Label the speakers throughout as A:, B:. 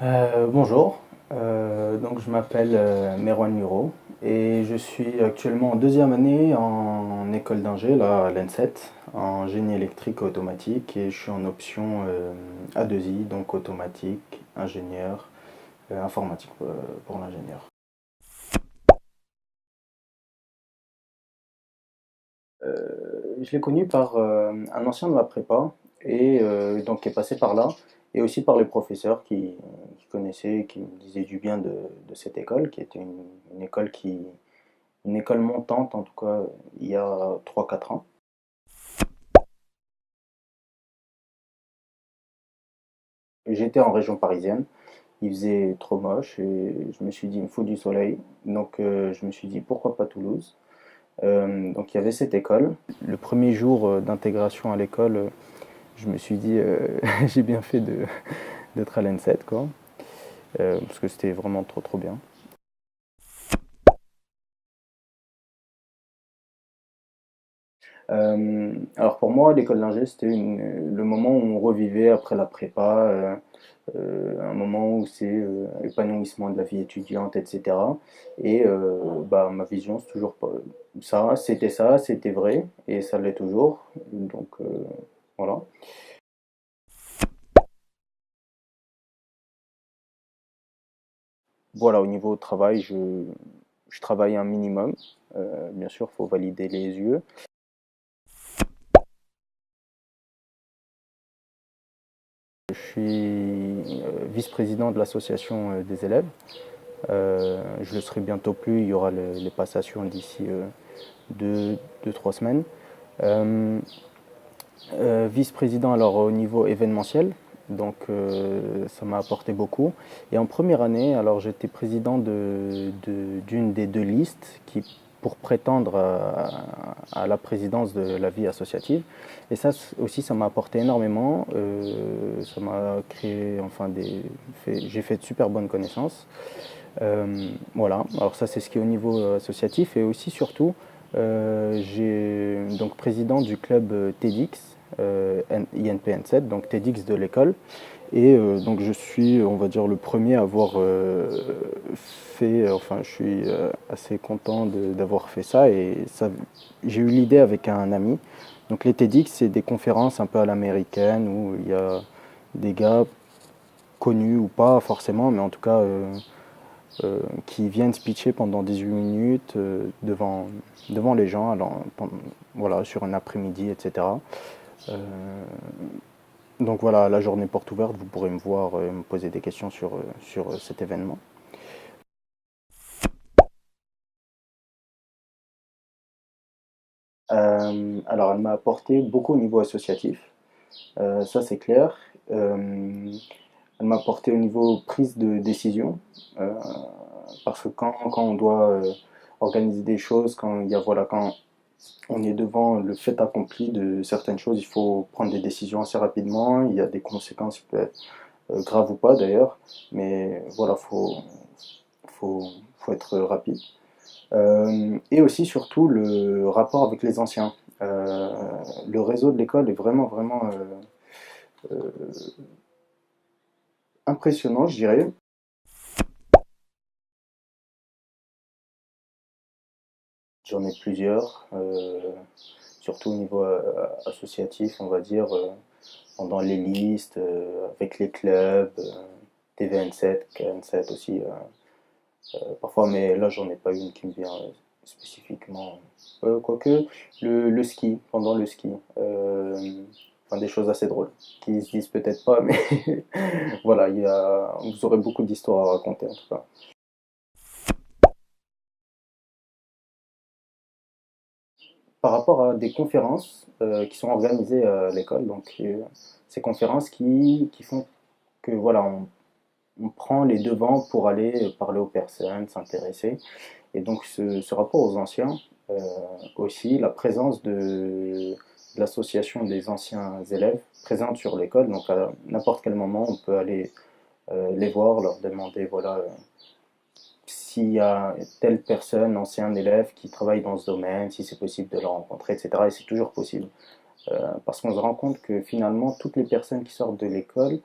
A: Bonjour, donc je m'appelle Merwan Muro et je suis actuellement en deuxième année en école d'ingé, là à l'ENSET, en génie électrique et automatique et je suis en option A2I, donc automatique, ingénieur, informatique pour l'ingénieur. Je l'ai connu par un ancien de ma prépa et donc qui est passé par là et aussi par les professeurs qui connaissaient, qui me disaient du bien de cette école, qui était une école une école montante en tout cas il y a 3 4 ans. J'étais en région parisienne, il faisait trop moche et je me suis dit il me faut du soleil, donc je me suis dit pourquoi pas Toulouse. Donc il y avait cette école. Le premier jour d'intégration à l'école, je me suis dit j'ai bien fait d'être à l'N7 quoi, parce que c'était vraiment trop bien. Alors pour moi, l'école d'ingé, c'était le moment où on revivait après la prépa, un moment où c'est épanouissement de la vie étudiante, etc. Et bah, ma vision, c'est toujours pas ça, c'était vrai, et ça l'est toujours. Donc voilà. Voilà, au niveau travail, je travaille un minimum. Bien sûr, il faut valider les yeux. Je suis vice-président de l'association des élèves. Je le serai bientôt plus, il y aura les passations d'ici 2 3 semaines. Euh, Vice-président alors au niveau événementiel, donc ça m'a apporté beaucoup. Et en première année, alors j'étais président d'une des deux listes qui pour prétendre à la présidence de la vie associative. Et ça aussi, ça m'a apporté énormément. Ça m'a créé, enfin, j'ai fait de super bonnes connaissances. Voilà, alors ça c'est ce qui est au niveau associatif et aussi surtout j'ai donc président du club TEDx INPN7, donc TEDx de l'école et donc je suis on va dire le premier à avoir fait, enfin je suis assez content d'avoir fait ça et ça, j'ai eu l'idée avec un ami. Donc les TEDx c'est des conférences un peu à l'américaine où il y a des gars connus ou pas forcément mais en tout cas qui viennent speecher pendant 18 minutes devant les gens, alors, voilà, sur un après-midi, etc. Euh, donc voilà, la journée porte ouverte, vous pourrez me voir et me poser des questions sur cet événement. Alors elle m'a apporté beaucoup au niveau associatif, ça c'est clair. Elle m'a apporté au niveau prise de décision, euh, parce que quand on doit organiser des choses, quand il y a, voilà, quand on est devant le fait accompli de certaines choses, il faut prendre des décisions assez rapidement. Il y a des conséquences qui peuvent être graves ou pas d'ailleurs, mais voilà, faut, faut être rapide. Et aussi surtout le rapport avec les anciens. Euh, le réseau de l'école est vraiment impressionnant, je dirais. J'en ai plusieurs, surtout au niveau associatif, on va dire, pendant les listes, avec les clubs, TVN7, KN7 aussi, parfois, mais là j'en ai pas une qui me vient spécifiquement. Quoique, le ski, pendant le ski, enfin des choses assez drôles, qui se disent peut-être pas, mais voilà, vous aurez beaucoup d'histoires à raconter en tout cas. Par rapport à des conférences qui sont organisées à l'école, donc ces conférences qui font que voilà, on prend les devants pour aller parler aux personnes, s'intéresser. Et donc ce rapport aux anciens, euh, aussi la présence de l'association des anciens élèves présente sur l'école, donc à n'importe quel moment on peut aller les voir, leur demander voilà s'il y a telle personne, ancien élève qui travaille dans ce domaine, si c'est possible de le rencontrer, etc. Et c'est toujours possible. Parce qu'on se rend compte que finalement toutes les personnes qui sortent de l'école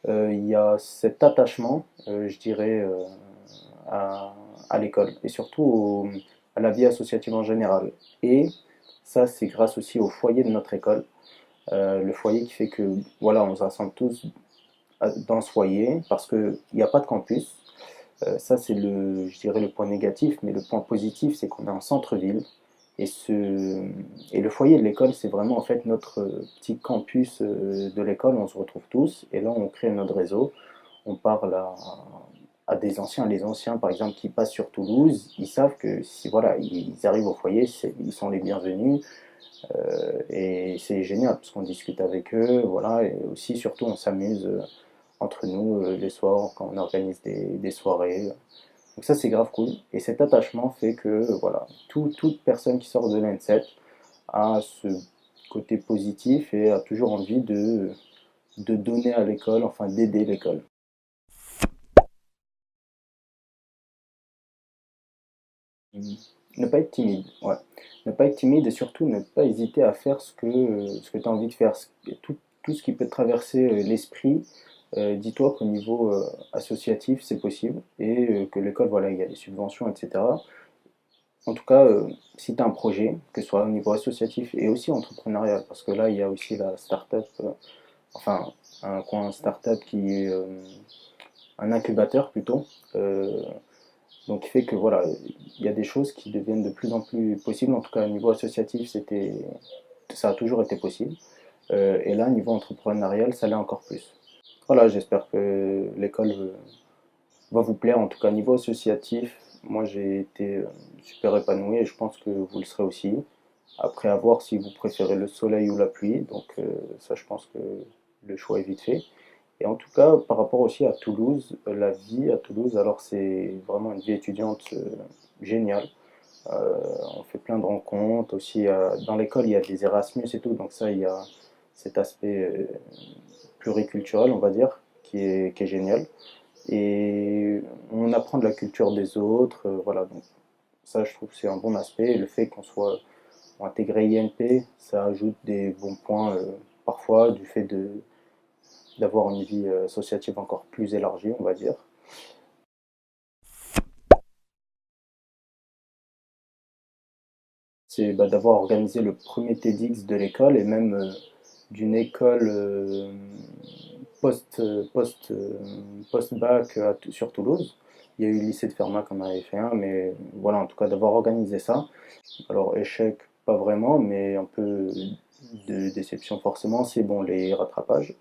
A: Il y a cet attachement, je dirais, à, à l'école et surtout à la vie associative en général. Et ça, c'est grâce aussi au foyer de notre école. Le foyer qui fait que, voilà, on se rassemble tous dans ce foyer parce qu'il n'y a pas de campus. Ça, c'est je dirais, le point négatif, mais le point positif, c'est qu'on est en centre-ville. Et, et le foyer de l'école, c'est vraiment en fait notre petit campus de l'école. On se retrouve tous et là, on crée notre réseau. On parle à des anciens. Les anciens, par exemple, qui passent sur Toulouse, ils savent que si voilà, ils arrivent au foyer, ils sont les bienvenus. Et c'est génial parce qu'on discute avec eux. Voilà, et aussi, surtout, on s'amuse entre nous les soirs quand on organise des soirées. Donc ça, c'est grave cool. Et cet attachement fait que voilà, toute personne qui sort de l'N7 a ce côté positif et a toujours envie de donner à l'école, enfin d'aider l'école. Ne pas être timide, ouais. Ne pas être timide et surtout ne pas hésiter à faire ce que tu as envie de faire. Tout ce qui peut te traverser l'esprit, dis-toi qu'au niveau associatif, c'est possible et que l'école, voilà, il y a des subventions, etc. En tout cas, si tu as un projet, que ce soit au niveau associatif et aussi entrepreneurial, parce que là, il y a aussi la start-up, enfin, un coin start-up qui est un incubateur plutôt, euh, donc qui fait que voilà, il y a des choses qui deviennent de plus en plus possibles. En tout cas, au niveau associatif, ça a toujours été possible. Et là, au niveau entrepreneurial, ça l'est encore plus. Voilà, j'espère que l'école va vous plaire. En tout cas, au niveau associatif, moi j'ai été super épanoui et je pense que vous le serez aussi. Après, à voir si vous préférez le soleil ou la pluie. Donc, ça, je pense que le choix est vite fait. Et en tout cas, par rapport aussi à Toulouse, la vie à Toulouse, alors c'est vraiment une vie étudiante géniale. On fait plein de rencontres. Aussi, dans l'école, il y a des Erasmus et tout. Donc ça, il y a cet aspect pluriculturel, on va dire, qui est génial. Et on apprend de la culture des autres. Voilà, donc ça, je trouve que c'est un bon aspect. Et le fait qu'on soit intégré INP, ça ajoute des bons points parfois du fait d'avoir une vie associative encore plus élargie, on va dire. C'est d'avoir organisé le premier TEDx de l'école et même d'une école post, post, post-bac sur Toulouse. Il y a eu le lycée de Fermac qui en avait fait un, mais voilà, en tout cas d'avoir organisé ça. Alors échec, pas vraiment, mais un peu de déception forcément, c'est bon les rattrapages.